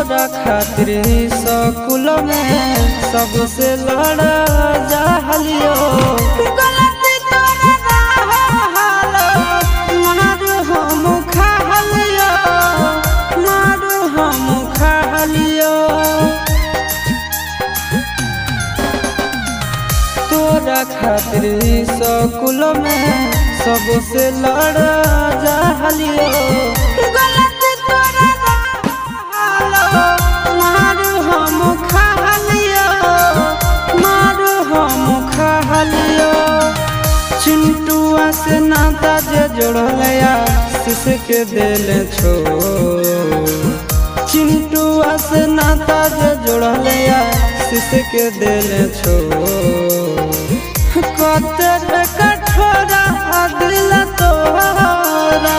तोरा खातिर स्कूल में सबसे लड़ा जाहलियो गलती तोरा हालो मारू हम खालियो मारू हम खालियो तोरा खातिर स्कूल में सबसे लड़ा जाहलियो गलती तोरा हालो मारू हम खालियो मारू हम खालियो चिंटुआ से नाता जे जोड़लया शीश के दिल छो चिंटुआ से नाता जे जोड़लया शीश के दिल छो कतर कठोरा दिल तोरा